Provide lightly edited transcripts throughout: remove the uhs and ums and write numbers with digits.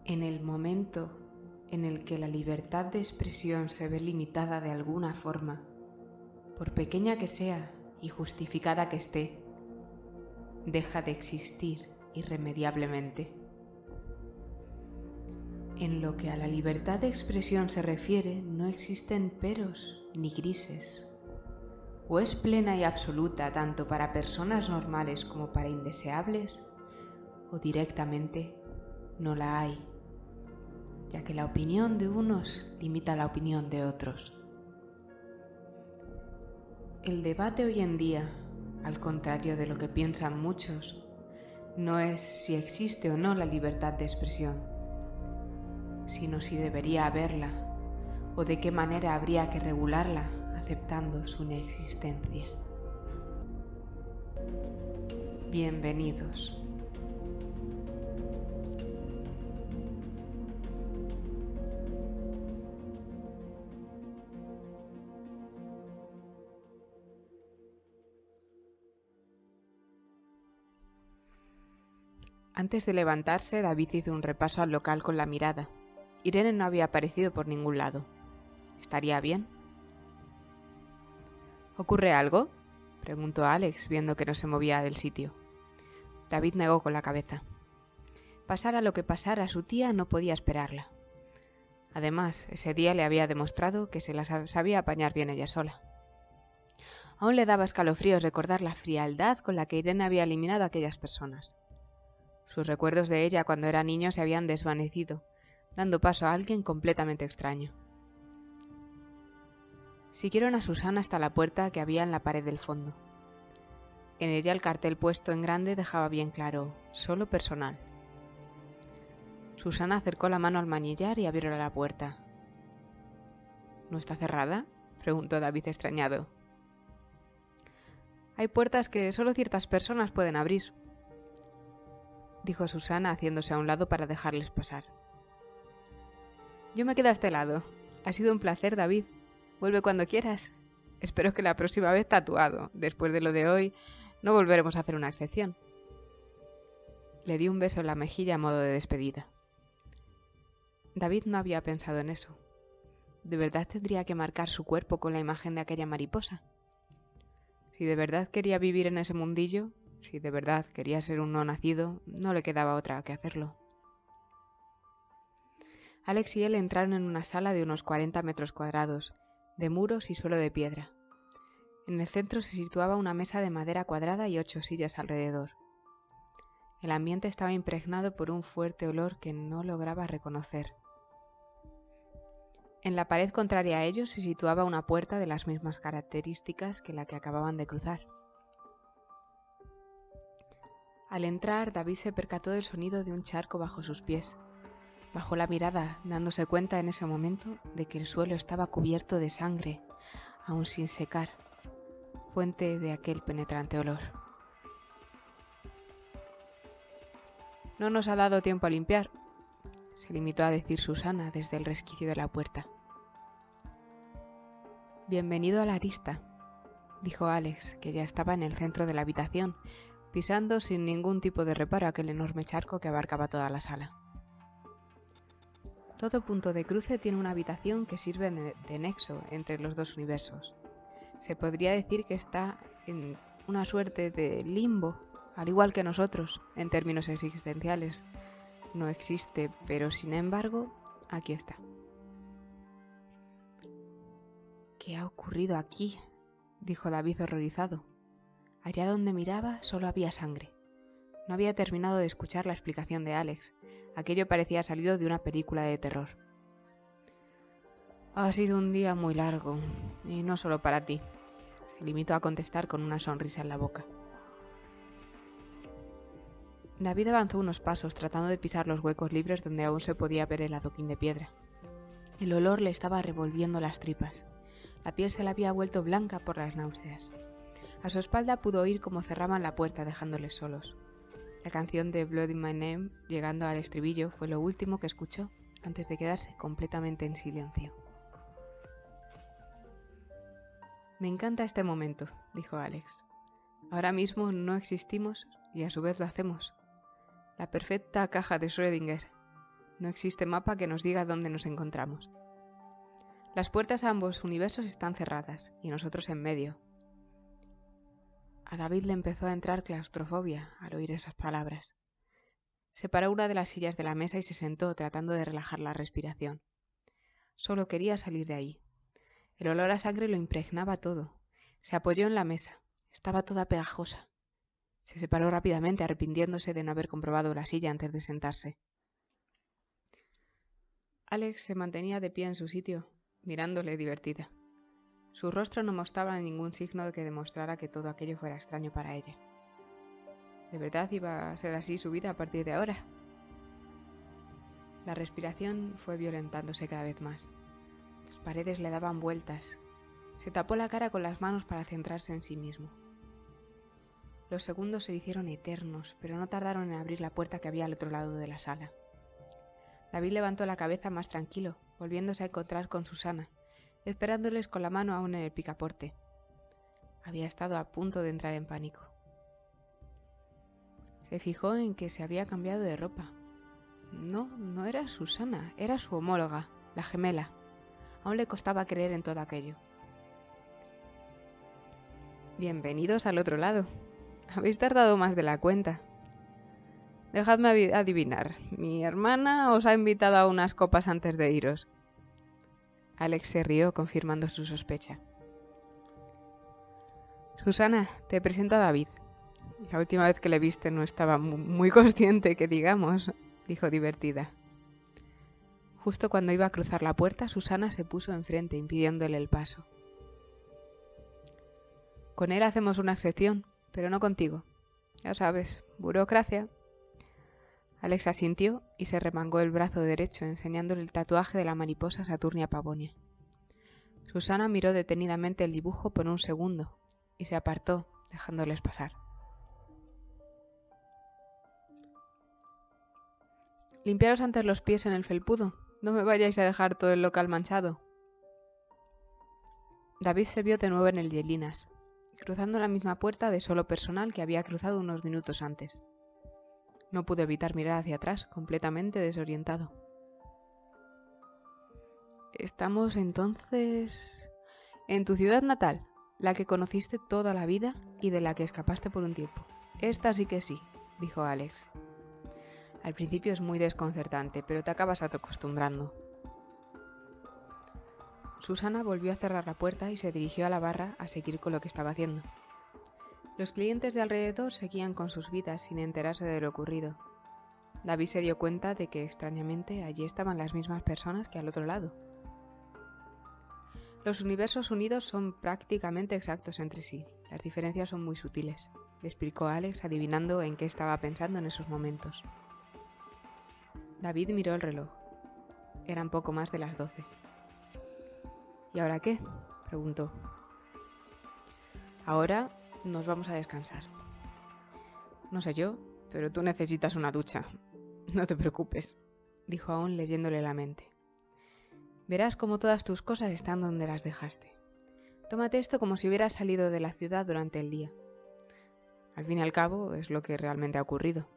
En el momento en el que la libertad de expresión se ve limitada de alguna forma, por pequeña que sea y justificada que esté, deja de existir irremediablemente. En lo que a la libertad de expresión se refiere, no existen peros ni grises. O es plena y absoluta tanto para personas normales como para indeseables, o directamente no la hay, ya que la opinión de unos limita la opinión de otros. El debate hoy en día, al contrario de lo que piensan muchos, no es si existe o no la libertad de expresión, sino si debería haberla o de qué manera habría que regularla aceptando su inexistencia. Bienvenidos. Antes de levantarse, David hizo un repaso al local con la mirada. Irene no había aparecido por ningún lado. ¿Estaría bien? ¿Ocurre algo?, preguntó Alex, viendo que no se movía del sitio. David negó con la cabeza. Pasara lo que pasara, su tía no podía esperarla. Además, ese día le había demostrado que se las sabía apañar bien ella sola. Aún le daba escalofríos recordar la frialdad con la que Irene había eliminado a aquellas personas. Sus recuerdos de ella cuando era niño se habían desvanecido, dando paso a alguien completamente extraño. Siguieron a Susana hasta la puerta que había en la pared del fondo. En ella el cartel puesto en grande dejaba bien claro: solo personal. Susana acercó la mano al manillar y abrió la puerta. ¿No está cerrada?, preguntó David extrañado. Hay puertas que solo ciertas personas pueden abrir, dijo Susana haciéndose a un lado para dejarles pasar. Yo me quedo a este lado. Ha sido un placer, David. Vuelve cuando quieras. Espero que la próxima vez tatuado. Después de lo de hoy, no volveremos a hacer una excepción. Le dio un beso en la mejilla a modo de despedida. David no había pensado en eso. ¿De verdad tendría que marcar su cuerpo con la imagen de aquella mariposa? Si de verdad quería vivir en ese mundillo, si de verdad quería ser un no nacido, no le quedaba otra que hacerlo. Alex y él entraron en una sala de unos 40 metros cuadrados, de muros y suelo de piedra. En el centro se situaba una mesa de madera cuadrada y 8 sillas alrededor. El ambiente estaba impregnado por un fuerte olor que no lograba reconocer. En la pared contraria a ellos se situaba una puerta de las mismas características que la que acababan de cruzar. Al entrar, David se percató del sonido de un charco bajo sus pies. Bajó la mirada, dándose cuenta en ese momento de que el suelo estaba cubierto de sangre, aún sin secar, fuente de aquel penetrante olor. No nos ha dado tiempo a limpiar, se limitó a decir Susana desde el resquicio de la puerta. Bienvenido a la arista, dijo Alex, que ya estaba en el centro de la habitación, pisando sin ningún tipo de reparo aquel enorme charco que abarcaba toda la sala. Todo punto de cruce tiene una habitación que sirve de nexo entre los dos universos. Se podría decir que está en una suerte de limbo, al igual que nosotros, en términos existenciales. No existe, pero sin embargo, aquí está. ¿Qué ha ocurrido aquí?, dijo David horrorizado. Allá donde miraba solo había sangre. No había terminado de escuchar la explicación de Alex. Aquello parecía salido de una película de terror. Ha sido un día muy largo, y no solo para ti, se limitó a contestar con una sonrisa en la boca. David avanzó unos pasos tratando de pisar los huecos libres donde aún se podía ver el adoquín de piedra. El olor le estaba revolviendo las tripas. La piel se le había vuelto blanca por las náuseas. A su espalda pudo oír cómo cerraban la puerta dejándoles solos. La canción de Blood in My Name, llegando al estribillo, fue lo último que escuchó antes de quedarse completamente en silencio. Me encanta este momento, dijo Alex. Ahora mismo no existimos y a su vez lo hacemos. La perfecta caja de Schrödinger. No existe mapa que nos diga dónde nos encontramos. Las puertas a ambos universos están cerradas, y nosotros en medio. A David le empezó a entrar claustrofobia al oír esas palabras. Separó una de las sillas de la mesa y se sentó, tratando de relajar la respiración. Solo quería salir de ahí. El olor a sangre lo impregnaba todo. Se apoyó en la mesa. Estaba toda pegajosa. Se separó rápidamente, arrepintiéndose de no haber comprobado la silla antes de sentarse. Alex se mantenía de pie en su sitio, mirándole divertida. Su rostro no mostraba ningún signo de que demostrara que todo aquello fuera extraño para ella. ¿De verdad iba a ser así su vida a partir de ahora? La respiración fue violentándose cada vez más. Las paredes le daban vueltas. Se tapó la cara con las manos para centrarse en sí mismo. Los segundos se hicieron eternos, pero no tardaron en abrir la puerta que había al otro lado de la sala. David levantó la cabeza más tranquilo, volviéndose a encontrar con Susana, esperándoles con la mano aún en el picaporte. Había estado a punto de entrar en pánico. Se fijó en que se había cambiado de ropa. No era Susana, era su homóloga, la gemela. Aún le costaba creer en todo aquello. Bienvenidos al otro lado. Habéis tardado más de la cuenta. Dejadme adivinar. Mi hermana os ha invitado a unas copas antes de iros. Alex se rió, confirmando su sospecha. Susana, te presento a David. La última vez que le viste no estaba muy consciente, que digamos, dijo divertida. Justo cuando iba a cruzar la puerta, Susana se puso enfrente, impidiéndole el paso. Con él hacemos una excepción, pero no contigo. Ya sabes, burocracia. Alex asintió y se remangó el brazo derecho, enseñándole el tatuaje de la mariposa Saturnia pavonia. Susana miró detenidamente el dibujo por un segundo y se apartó, dejándoles pasar. Limpiaros antes los pies en el felpudo. No me vayáis a dejar todo el local manchado. David se vio de nuevo en el Yelinas, cruzando la misma puerta de solo personal que había cruzado unos minutos antes. No pudo evitar mirar hacia atrás, completamente desorientado. Estamos entonces en tu ciudad natal, la que conociste toda la vida y de la que escapaste por un tiempo. Esta sí que sí, dijo Alex. Al principio es muy desconcertante, pero te acabas acostumbrando. Susana volvió a cerrar la puerta y se dirigió a la barra a seguir con lo que estaba haciendo. Los clientes de alrededor seguían con sus vidas sin enterarse de lo ocurrido. David se dio cuenta de que, extrañamente, allí estaban las mismas personas que al otro lado. Los universos unidos son prácticamente exactos entre sí. Las diferencias son muy sutiles, le explicó Alex, adivinando en qué estaba pensando en esos momentos. David miró el reloj. Eran poco más de las 12. ¿Y ahora qué?, preguntó. Ahora nos vamos a descansar. No sé yo, pero tú necesitas una ducha. No te preocupes, dijo aún leyéndole la mente. Verás cómo todas tus cosas están donde las dejaste. Tómate esto como si hubieras salido de la ciudad durante el día. Al fin y al cabo, es lo que realmente ha ocurrido.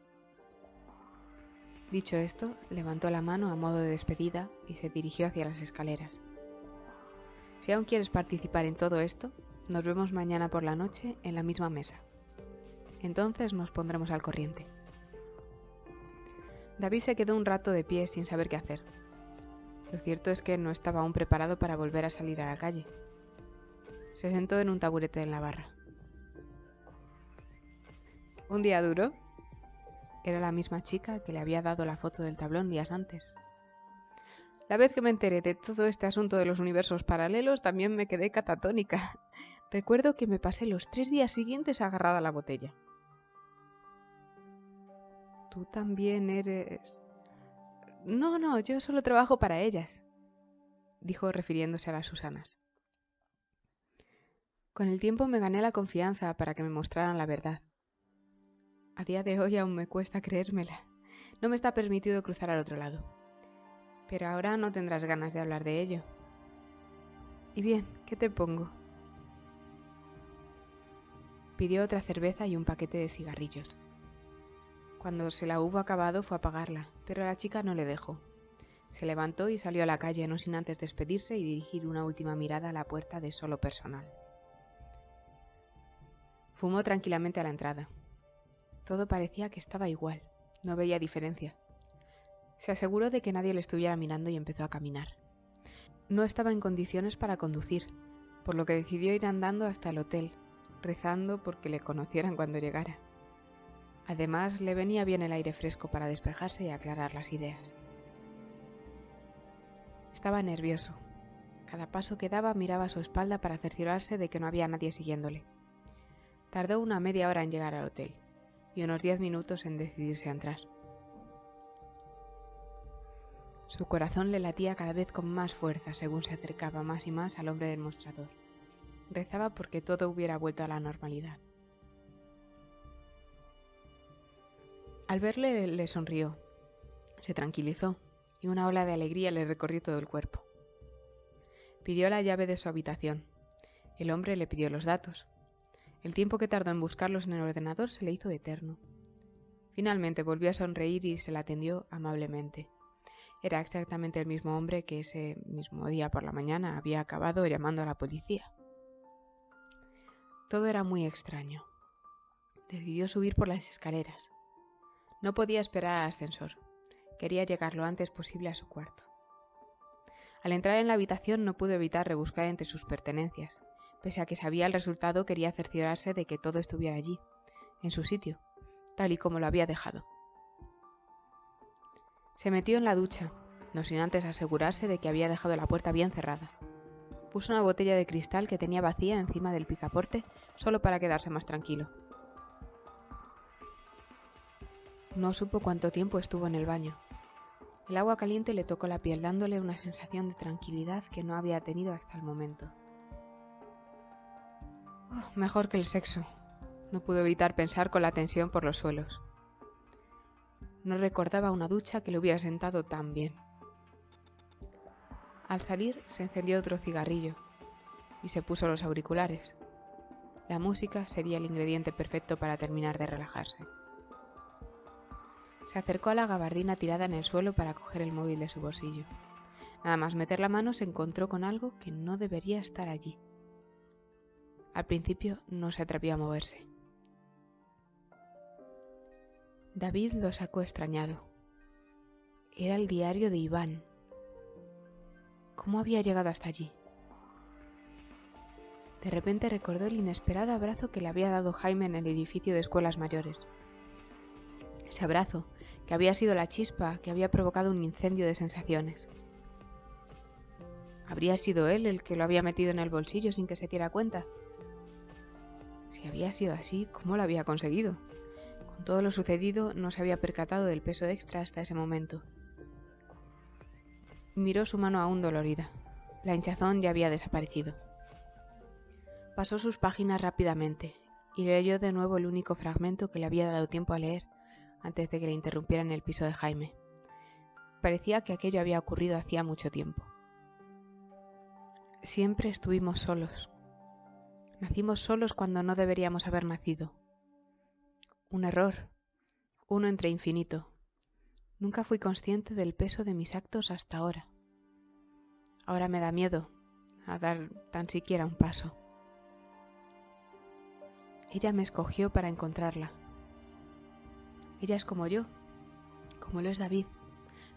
Dicho esto, levantó la mano a modo de despedida y se dirigió hacia las escaleras. Si aún quieres participar en todo esto, nos vemos mañana por la noche en la misma mesa. Entonces nos pondremos al corriente. David se quedó un rato de pie sin saber qué hacer. Lo cierto es que no estaba aún preparado para volver a salir a la calle. Se sentó en un taburete en la barra. ¿Un día duro? Era la misma chica que le había dado la foto del tablón días antes. La vez que me enteré de todo este asunto de los universos paralelos, también me quedé catatónica. Recuerdo que me pasé los 3 días siguientes agarrada a la botella. ¿Tú también eres...? No, yo solo trabajo para ellas, dijo refiriéndose a las Susanas. Con el tiempo me gané la confianza para que me mostraran la verdad. A día de hoy aún me cuesta creérmela. No me está permitido cruzar al otro lado. Pero ahora no tendrás ganas de hablar de ello. Y bien, ¿qué te pongo? Pidió otra cerveza y un paquete de cigarrillos. Cuando se la hubo acabado fue a pagarla, pero la chica no le dejó. Se levantó y salió a la calle, no sin antes despedirse y dirigir una última mirada a la puerta de solo personal. Fumó tranquilamente a la entrada. Todo parecía que estaba igual, no veía diferencia. Se aseguró de que nadie le estuviera mirando y empezó a caminar. No estaba en condiciones para conducir, por lo que decidió ir andando hasta el hotel, rezando porque le conocieran cuando llegara. Además, le venía bien el aire fresco para despejarse y aclarar las ideas. Estaba nervioso. Cada paso que daba miraba a su espalda para cerciorarse de que no había nadie siguiéndole. Tardó una media hora en llegar al hotel y unos 10 minutos en decidirse a entrar. Su corazón le latía cada vez con más fuerza según se acercaba más y más al hombre del mostrador. Rezaba porque todo hubiera vuelto a la normalidad. Al verle le sonrió, se tranquilizó y una ola de alegría le recorrió todo el cuerpo. Pidió la llave de su habitación. El hombre le pidió los datos. El tiempo que tardó en buscarlos en el ordenador se le hizo eterno. Finalmente volvió a sonreír y se la atendió amablemente. Era exactamente el mismo hombre que ese mismo día por la mañana había acabado llamando a la policía. Todo era muy extraño. Decidió subir por las escaleras. No podía esperar al ascensor. Quería llegar lo antes posible a su cuarto. Al entrar en la habitación no pudo evitar rebuscar entre sus pertenencias. Pese a que sabía el resultado, quería cerciorarse de que todo estuviera allí, en su sitio, tal y como lo había dejado. Se metió en la ducha, no sin antes asegurarse de que había dejado la puerta bien cerrada. Puso una botella de cristal que tenía vacía encima del picaporte, solo para quedarse más tranquilo. No supo cuánto tiempo estuvo en el baño. El agua caliente le tocó la piel, dándole una sensación de tranquilidad que no había tenido hasta el momento. Mejor que el sexo. No pudo evitar pensar con la tensión por los suelos. No recordaba una ducha que le hubiera sentado tan bien. Al salir se encendió otro cigarrillo y se puso los auriculares. La música sería el ingrediente perfecto para terminar de relajarse. Se acercó a la gabardina tirada en el suelo para coger el móvil de su bolsillo. Nada más meter la mano se encontró con algo que no debería estar allí. Al principio no se atrevió a moverse. David lo sacó extrañado. Era el diario de Iván. ¿Cómo había llegado hasta allí? De repente recordó el inesperado abrazo que le había dado Jaime en el edificio de escuelas mayores. Ese abrazo, que había sido la chispa que había provocado un incendio de sensaciones. ¿Habría sido él el que lo había metido en el bolsillo sin que se diera cuenta? Si había sido así, ¿cómo lo había conseguido? Con todo lo sucedido, no se había percatado del peso extra hasta ese momento. Miró su mano aún dolorida. La hinchazón ya había desaparecido. Pasó sus páginas rápidamente y leyó de nuevo el único fragmento que le había dado tiempo a leer antes de que le interrumpiera en el piso de Jaime. Parecía que aquello había ocurrido hacía mucho tiempo. Siempre estuvimos solos. Nacimos solos cuando no deberíamos haber nacido. Un error, uno entre infinito. Nunca fui consciente del peso de mis actos hasta ahora. Ahora me da miedo a dar tan siquiera un paso. Ella me escogió para encontrarla. Ella es como yo, como lo es David,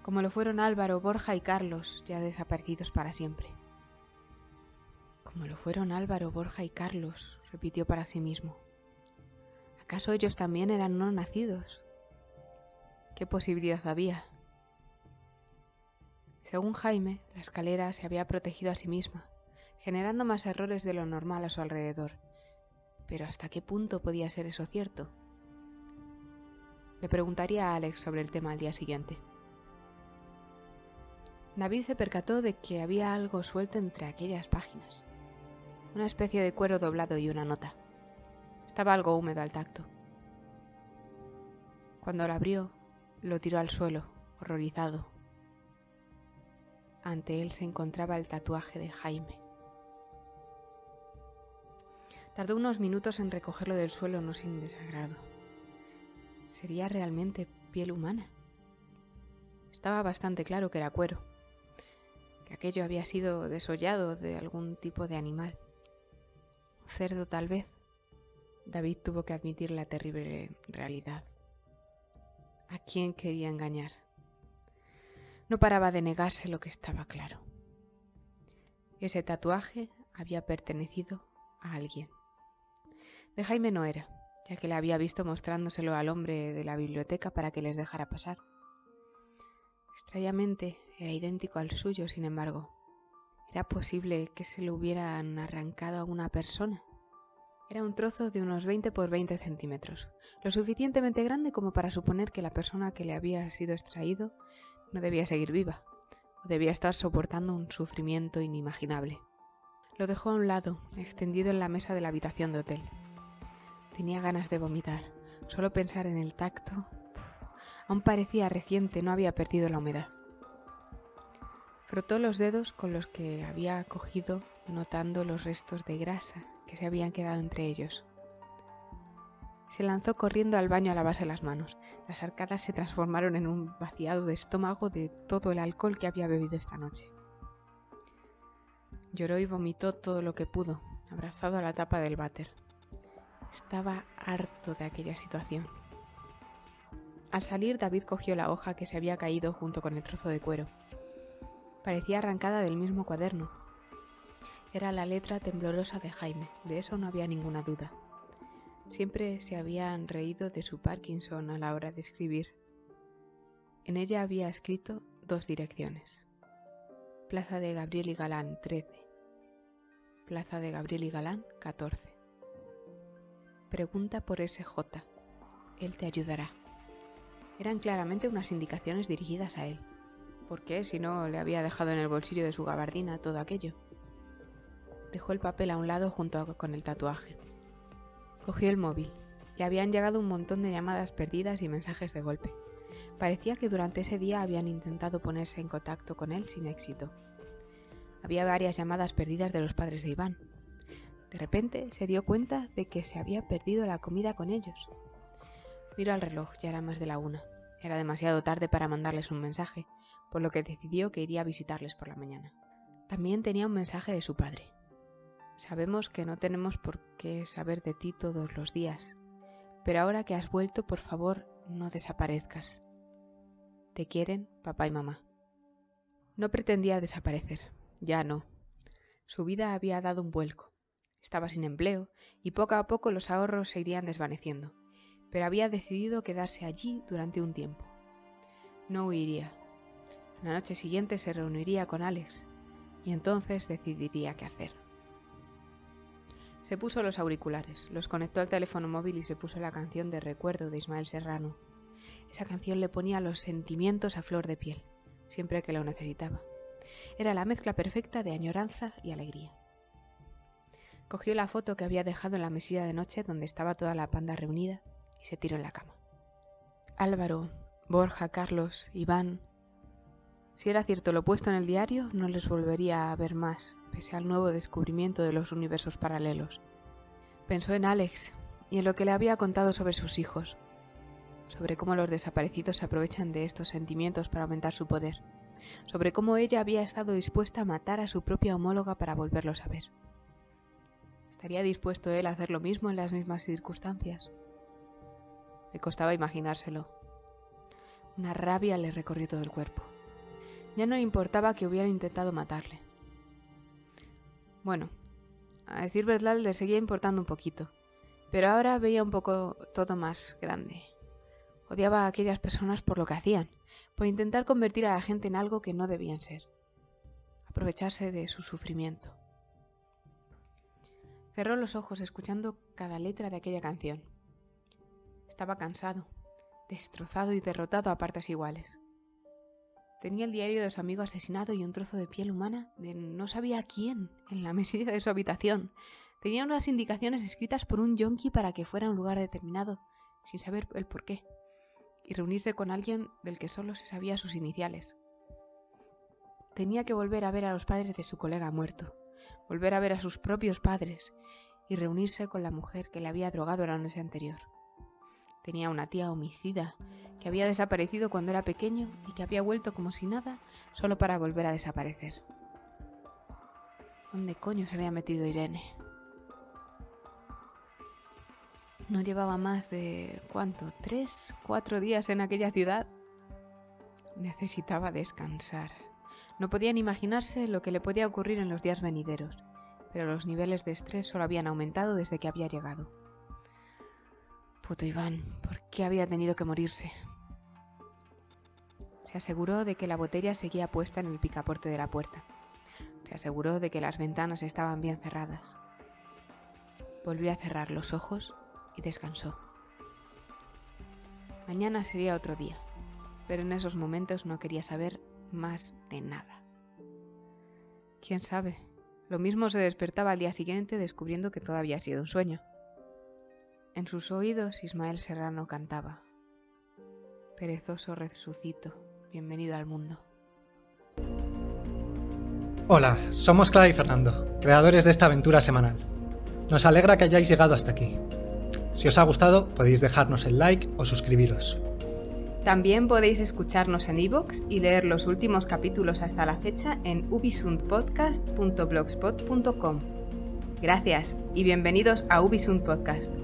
como lo fueron Álvaro, Borja y Carlos, ya desaparecidos para siempre. Como lo fueron Álvaro, Borja y Carlos, repitió para sí mismo. ¿Acaso ellos también eran no nacidos? ¿Qué posibilidad había? Según Jaime, la escalera se había protegido a sí misma, generando más errores de lo normal a su alrededor. Pero ¿hasta qué punto podía ser eso cierto? Le preguntaría a Alex sobre el tema al día siguiente. David se percató de que había algo suelto entre aquellas páginas. Una especie de cuero doblado y una nota. Estaba algo húmedo al tacto. Cuando lo abrió, lo tiró al suelo, horrorizado. Ante él se encontraba el tatuaje de Jaime. Tardó unos minutos en recogerlo del suelo, no sin desagrado. ¿Sería realmente piel humana? Estaba bastante claro que era cuero, que aquello había sido desollado de algún tipo de animal. Un cerdo, tal vez. David tuvo que admitir la terrible realidad. ¿A quién quería engañar? No paraba de negarse lo que estaba claro. Ese tatuaje había pertenecido a alguien. De Jaime no era, ya que le había visto mostrándoselo al hombre de la biblioteca para que les dejara pasar. Extrañamente era idéntico al suyo, sin embargo. ¿Era posible que se lo hubieran arrancado a una persona? Era un trozo de unos 20 por 20 centímetros, lo suficientemente grande como para suponer que la persona que le había sido extraído no debía seguir viva, o debía estar soportando un sufrimiento inimaginable. Lo dejó a un lado, extendido en la mesa de la habitación de hotel. Tenía ganas de vomitar. Solo pensar en el tacto. Aún parecía reciente, no había perdido la humedad. Frotó los dedos con los que había cogido, notando los restos de grasa que se habían quedado entre ellos. Se lanzó corriendo al baño a lavarse las manos. Las arcadas se transformaron en un vaciado de estómago de todo el alcohol que había bebido esta noche. Lloró y vomitó todo lo que pudo, abrazado a la tapa del váter. Estaba harto de aquella situación. Al salir, David cogió la hoja que se había caído junto con el trozo de cuero. Parecía arrancada del mismo cuaderno. Era la letra temblorosa de Jaime, de eso no había ninguna duda. Siempre se habían reído de su Parkinson a la hora de escribir. En ella había escrito 2 direcciones. Plaza de Gabriel y Galán, 13. Plaza de Gabriel y Galán, 14. Pregunta por SJ. Él te ayudará. Eran claramente unas indicaciones dirigidas a él. ¿Por qué, si no le había dejado en el bolsillo de su gabardina todo aquello? Dejó el papel a un lado junto con el tatuaje. Cogió el móvil. Le habían llegado un montón de llamadas perdidas y mensajes de golpe. Parecía que durante ese día habían intentado ponerse en contacto con él sin éxito. Había varias llamadas perdidas de los padres de Iván. De repente se dio cuenta de que se había perdido la comida con ellos. Miró al reloj, ya era más de la 1. Era demasiado tarde para mandarles un mensaje, por lo que decidió que iría a visitarles por la mañana. También tenía un mensaje de su padre. Sabemos que no tenemos por qué saber de ti todos los días, pero ahora que has vuelto, por favor, no desaparezcas. Te quieren papá y mamá. No pretendía desaparecer, ya no. Su vida había dado un vuelco. Estaba sin empleo y poco a poco los ahorros se irían desvaneciendo, pero había decidido quedarse allí durante un tiempo. No huiría. La noche siguiente se reuniría con Alex y entonces decidiría qué hacer. Se puso los auriculares, los conectó al teléfono móvil y se puso la canción de Recuerdo de Ismael Serrano. Esa canción le ponía los sentimientos a flor de piel, siempre que lo necesitaba. Era la mezcla perfecta de añoranza y alegría. Cogió la foto que había dejado en la mesilla de noche donde estaba toda la panda reunida y se tiró en la cama. Álvaro, Borja, Carlos, Iván... Si era cierto lo puesto en el diario, no les volvería a ver más, pese al nuevo descubrimiento de los universos paralelos. Pensó en Alex y en lo que le había contado sobre sus hijos, sobre cómo los desaparecidos se aprovechan de estos sentimientos para aumentar su poder, sobre cómo ella había estado dispuesta a matar a su propia homóloga para volverlos a ver. ¿Estaría dispuesto él a hacer lo mismo en las mismas circunstancias? Le costaba imaginárselo. Una rabia le recorrió todo el cuerpo. Ya no le importaba que hubieran intentado matarle. Bueno, a decir verdad le seguía importando un poquito, pero ahora veía un poco todo más grande. Odiaba a aquellas personas por lo que hacían, por intentar convertir a la gente en algo que no debían ser, aprovecharse de su sufrimiento. Cerró los ojos escuchando cada letra de aquella canción. Estaba cansado, destrozado y derrotado a partes iguales. Tenía el diario de su amigo asesinado y un trozo de piel humana de no sabía quién en la mesilla de su habitación. Tenía unas indicaciones escritas por un yonki para que fuera a un lugar determinado, sin saber el porqué, y reunirse con alguien del que solo se sabía sus iniciales. Tenía que volver a ver a los padres de su colega muerto, volver a ver a sus propios padres y reunirse con la mujer que le había drogado la noche anterior. Tenía una tía homicida que había desaparecido cuando era pequeño y que había vuelto como si nada, solo para volver a desaparecer. ¿Dónde coño se había metido Irene? No llevaba más de... ¿cuánto? ¿3, 4 días en aquella ciudad? Necesitaba descansar. No podían imaginarse lo que le podía ocurrir en los días venideros, pero los niveles de estrés solo habían aumentado desde que había llegado. Puto Iván, ¿por qué había tenido que morirse? Se aseguró de que la botella seguía puesta en el picaporte de la puerta. Se aseguró de que las ventanas estaban bien cerradas. Volvió a cerrar los ojos y descansó. Mañana sería otro día, pero en esos momentos no quería saber más de nada. ¿Quién sabe? Lo mismo se despertaba al día siguiente descubriendo que todo había sido un sueño. En sus oídos Ismael Serrano cantaba: perezoso resucito, bienvenido al mundo. Hola, somos Clara y Fernando, creadores de esta aventura semanal. Nos alegra que hayáis llegado hasta aquí. Si os ha gustado, podéis dejarnos el like o suscribiros. También podéis escucharnos en iVoox y leer los últimos capítulos hasta la fecha en ubisundpodcast.blogspot.com. Gracias y bienvenidos a Ubisund Podcast.